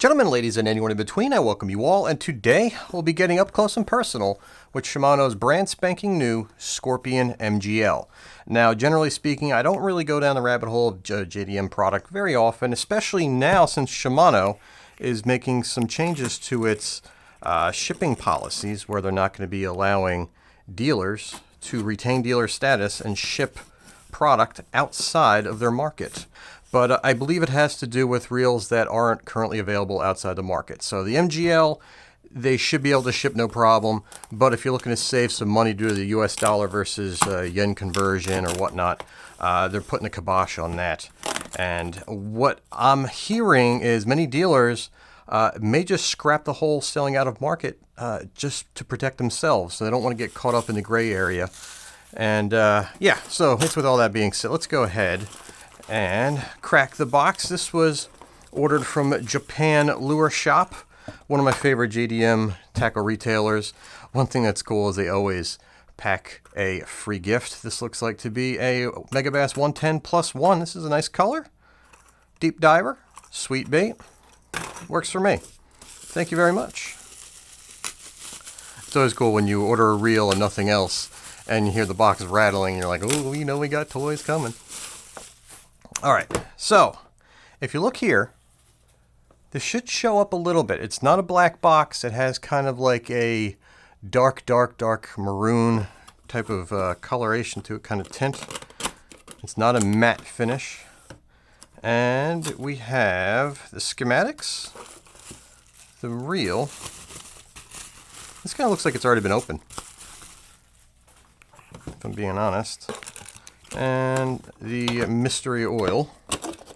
Gentlemen, ladies, and anyone in between, I welcome you all, and today we'll be getting up close and personal with Shimano's brand spanking new Scorpion MGL. Now, generally speaking, I don't really go down the rabbit hole of JDM product very often, especially now since Shimano is making some changes to its shipping policies where they're not going to be allowing dealers to retain dealer status and ship product outside of their market. But I believe it has to do with reels that aren't currently available outside the market. So the MGL, they should be able to ship no problem. But if you're looking to save some money due to the US dollar versus yen conversion or whatnot, they're putting the kibosh on that. And what I'm hearing is many dealers may just scrap the whole selling out of market just to protect themselves. So they don't want to get caught up in the gray area. And yeah, so it's with all that being said, let's go ahead and crack the box. This was ordered from Japan Lure Shop, one of my favorite JDM tackle retailers. One thing that's cool is they always pack a free gift. This looks like to be a Megabass 110+1. This is a nice color. Deep diver, sweet bait. Works for me. Thank you very much. It's always cool when you order a reel and nothing else, and you hear the box rattling, and you're like, oh, you know we got toys coming. All right, so if you look here, this should show up a little bit. It's not a black box. It has kind of like a dark maroon type of coloration to it, kind of tint. It's not a matte finish. And we have the schematics, the reel. This kind of looks like it's already been opened, if I'm being honest. And the mystery oil,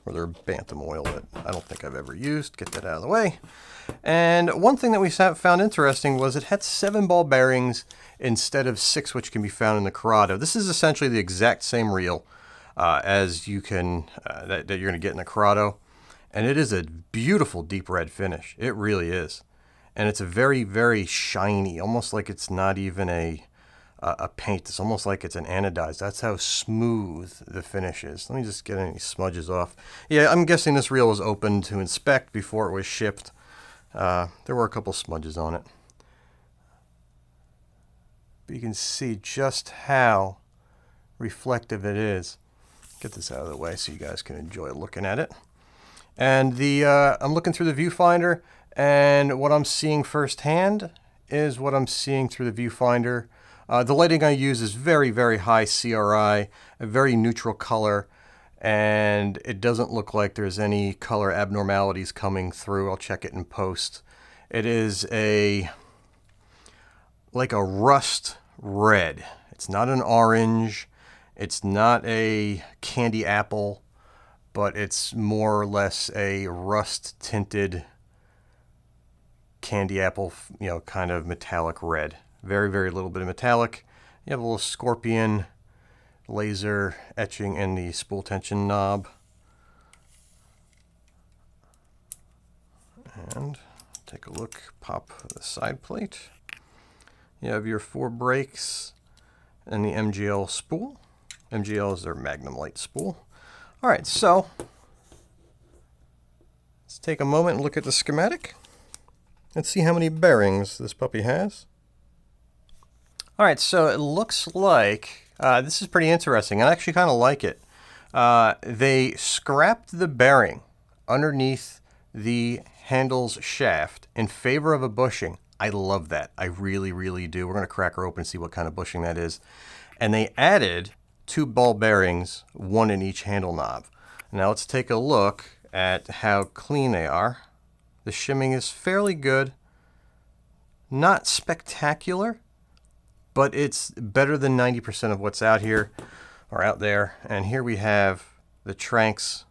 or their Bantam oil that I don't think I've ever used. Get that out of the way. And one thing that we found interesting was it had 7 ball bearings instead of 6, which can be found in the Curado. This is essentially the exact same reel as you can that you're going to get in the Curado, and it is a beautiful deep red finish. It really is, and it's a very shiny, almost like it's not even a paint. It's almost like it's an anodized. That's how smooth the finish is. Let me just get any smudges off. Yeah, I'm guessing this reel was opened to inspect before it was shipped. There were a couple smudges on it. But you can see just how reflective it is. Get this out of the way so you guys can enjoy looking at it. And I'm looking through the viewfinder, and what I'm seeing firsthand is what I'm seeing through the viewfinder. The lighting I use is very high CRI, a very neutral color, and it doesn't look like there's any color abnormalities coming through. I'll check it in post. It is like a rust red. It's not an orange. It's not a candy apple, but it's more or less a rust tinted candy apple, kind of metallic red. Very little bit of metallic. You have a little Scorpion laser etching in the spool tension knob. And take a look, pop the side plate. You have your 4 brakes and the MGL spool. MGL is their Magnum Light spool. All right, so let's take a moment and look at the schematic. Let's see how many bearings this puppy has. All right, so it looks like this is pretty interesting. I actually kind of like it. They scrapped the bearing underneath the handle's shaft in favor of a bushing. I love that. I really do. We're going to crack her open and see what kind of bushing that is. And they added 2 ball bearings, 1 in each handle knob. Now let's take a look at how clean they are. The shimming is fairly good. Not spectacular, but it's better than 90% of what's out here or out there. And here we have the Tranx.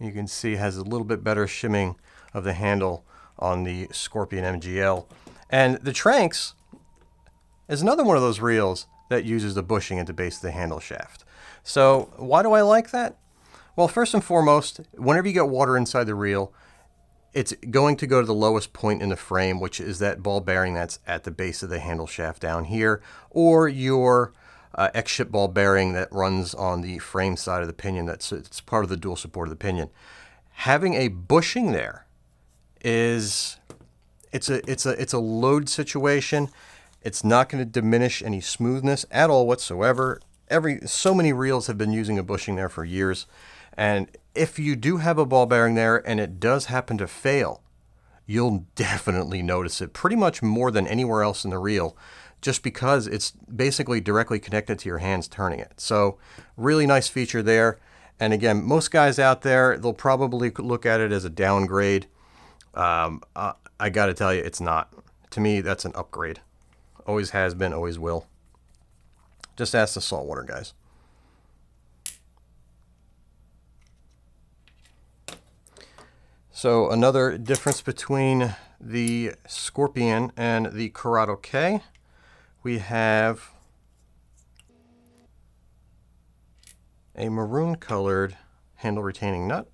You can see it has a little bit better shimming of the handle on the Scorpion MGL. And the Tranx is another one of those reels that uses the bushing at the base of the handle shaft. So why do I like that? Well, first and foremost, whenever you get water inside the reel, it's going to go to the lowest point in the frame, which is that ball bearing that's at the base of the handle shaft down here, or your X-ship ball bearing that runs on the frame side of the pinion. It's part of the dual support of the pinion. Having a bushing there it's a load situation. It's not going to diminish any smoothness at all whatsoever. So many reels have been using a bushing there for years, and if you do have a ball bearing there and it does happen to fail, you'll definitely notice it pretty much more than anywhere else in the reel, just because it's basically directly connected to your hands turning it. So really nice feature there. And again, most guys out there, they'll probably look at it as a downgrade. I got to tell you, it's not. To me, that's an upgrade. Always has been, always will. Just ask the saltwater guys. So another difference between the Scorpion and the Curado K, we have a maroon colored handle retaining nut.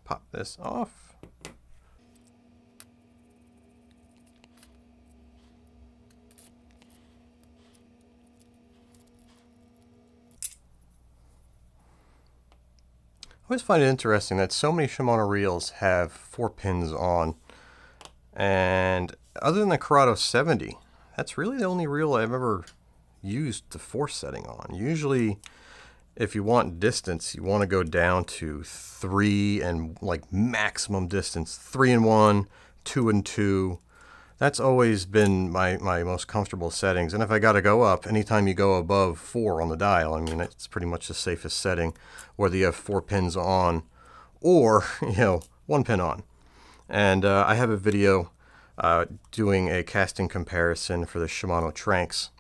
Pop this off. I always find it interesting that so many Shimano reels have 4 pins on, and other than the Curado 70, that's really the only reel I've ever used the 4 setting on. Usually, if you want distance, you want to go down to 3 and like maximum distance, 3 and 1, 2 and 2. That's always been my most comfortable settings. And if I got to go up, anytime you go above 4 on the dial, I mean, it's pretty much the safest setting, whether you have 4 pins on or, 1 pin on. And I have a video doing a casting comparison for the Shimano Tranx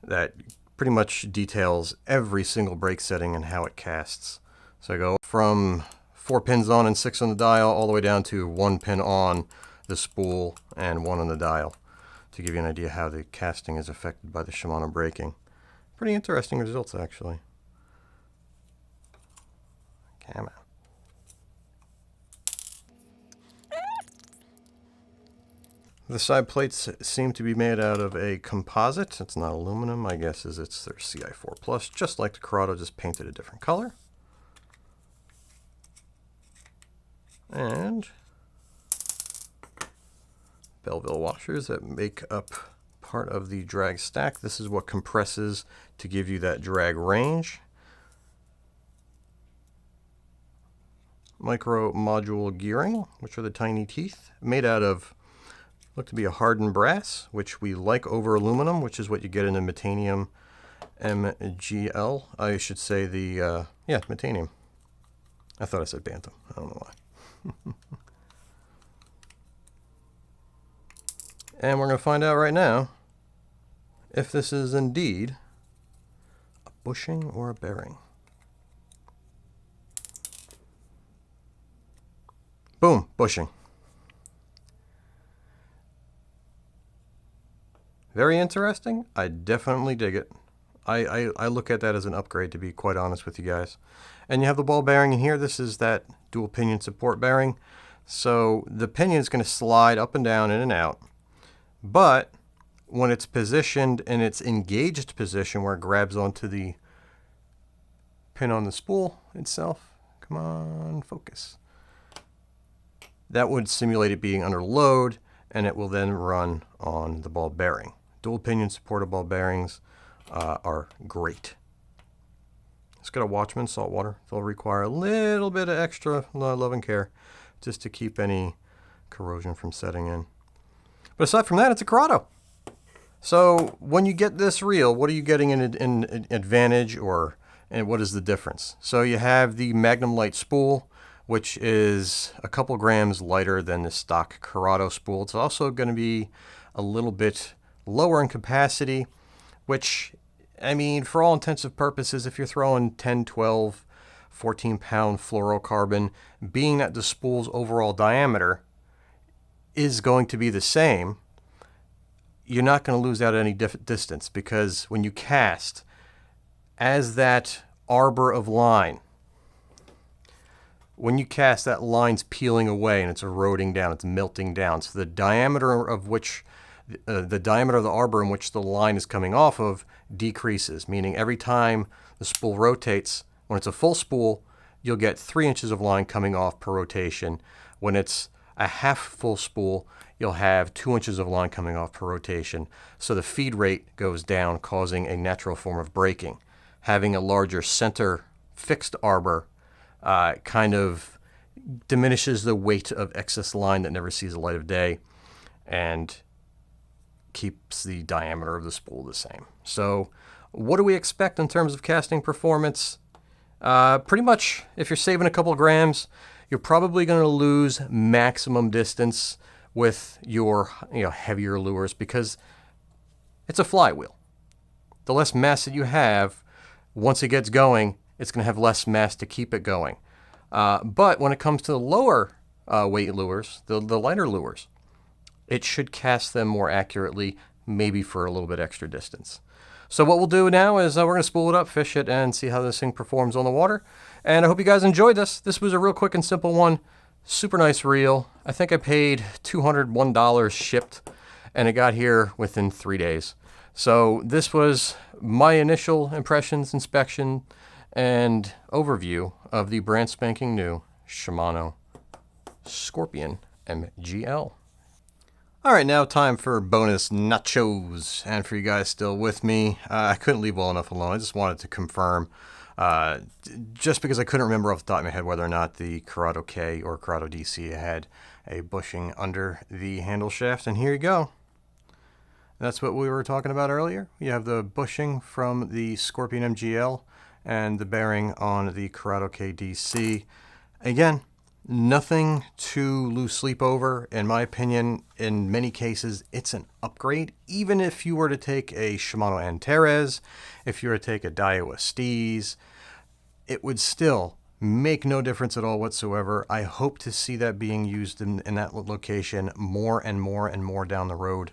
that pretty much details every single brake setting and how it casts. So I go from 4 pins on and 6 on the dial all the way down to 1 pin on the spool and 1 on the dial, to give you an idea how the casting is affected by the Shimano braking. Pretty interesting results, actually. Come on. The side plates seem to be made out of a composite. It's not aluminum. My guess is it's their CI4 Plus, just like the Curado, just painted a different color. And Belleville washers that make up part of the drag stack. This is what compresses to give you that drag range. Micro module gearing, which are the tiny teeth, made out of, look to be a hardened brass, which we like over aluminum, which is what you get in the Metanium MGL. I should say the, Metanium. I thought I said Bantam. I don't know why. And we're going to find out right now if this is indeed a bushing or a bearing. Boom, bushing. Very interesting. I definitely dig it. I look at that as an upgrade, to be quite honest with you guys. And you have the ball bearing in here. This is that dual pinion support bearing. So the pinion is going to slide up and down, in and out. But when it's positioned in its engaged position where it grabs onto the pin on the spool itself, come on, focus, that would simulate it being under load, and it will then run on the ball bearing. Dual pinion supported ball bearings are great. It's got a Watchman saltwater. They'll require a little bit of extra love and care just to keep any corrosion from setting in. But aside from that, it's a Curado. So when you get this reel, what are you getting in advantage, and what is the difference? So you have the Magnum Light spool, which is a couple grams lighter than the stock Curado spool. It's also going to be a little bit lower in capacity, which, I mean, for all intensive purposes, if you're throwing 10, 12, 14-pound fluorocarbon, being that the spool's overall diameter is going to be the same, you're not going to lose out any distance, because when you cast, as that arbor of line, when you cast, that line's peeling away and it's eroding down, it's melting down. So the diameter of which the diameter of the arbor in which the line is coming off of decreases, meaning every time the spool rotates, when it's a full spool, you'll get 3 inches of line coming off per rotation. When it's a half full spool, you'll have 2 inches of line coming off per rotation. So the feed rate goes down, causing a natural form of braking. Having a larger center fixed arbor kind of diminishes the weight of excess line that never sees the light of day and keeps the diameter of the spool the same. So what do we expect in terms of casting performance? Pretty much, if you're saving a couple of grams, you're probably going to lose maximum distance with your heavier lures because it's a flywheel. The less mass that you have, once it gets going, it's going to have less mass to keep it going. But when it comes to the lower weight lures, the lighter lures, it should cast them more accurately, maybe for a little bit extra distance. So what we'll do now is we're going to spool it up, fish it, and see how this thing performs on the water. And I hope you guys enjoyed this. This was a real quick and simple one. Super nice reel. I think I paid $201 shipped, and it got here within 3 days. So this was my initial impressions, inspection, and overview of the brand spanking new Shimano Scorpion MGL. All right, now time for bonus nachos. And for you guys still with me, I couldn't leave well enough alone. I just wanted to confirm, just because I couldn't remember off the top of my head whether or not the Curado K or Curado DC had a bushing under the handle shaft. And here you go. That's what we were talking about earlier. You have the bushing from the Scorpion MGL and the bearing on the Curado K DC. Again, nothing to lose sleep over. In my opinion, in many cases, it's an upgrade. Even if you were to take a Shimano Antares, if you were to take a Daiwa Steez, it would still make no difference at all whatsoever. I hope to see that being used in that location more and more and more down the road.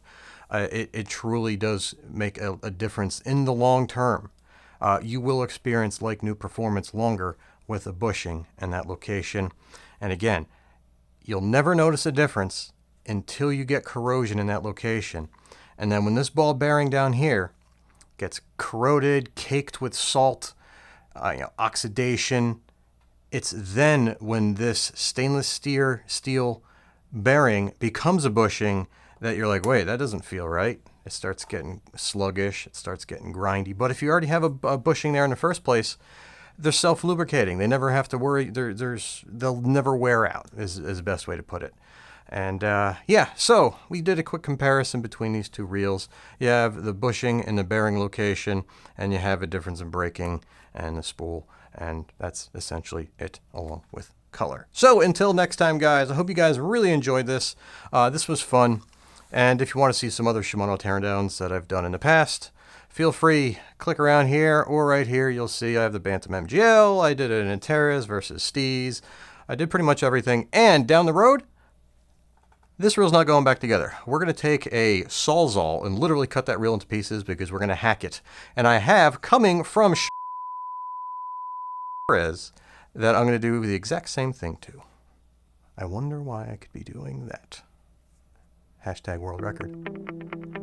It truly does make a difference in the long term. You will experience like new performance longer with a bushing in that location. And again, you'll never notice a difference until you get corrosion in that location. And then when this ball bearing down here gets corroded, caked with salt, oxidation, it's then when this stainless steel bearing becomes a bushing that you're like, wait, that doesn't feel right. It starts getting sluggish, it starts getting grindy. But if you already have a bushing there in the first place, they're self-lubricating. They never have to worry. They'll never wear out, is the best way to put it. And yeah, so we did a quick comparison between these two reels. You have the bushing in the bearing location, and you have a difference in braking and the spool. And that's essentially it, along with color. So until next time, guys, I hope you guys really enjoyed this. This was fun. And if you want to see some other Shimano teardowns that I've done in the past, feel free, click around here or right here. You'll see I have the Bantam MGL. I did an Antares versus Steez. I did pretty much everything. And down the road, this reel's not going back together. We're going to take a Sawzall and literally cut that reel into pieces because we're going to hack it. And I have coming from Antares that I'm going to do the exact same thing to. I wonder why I could be doing that. #world record.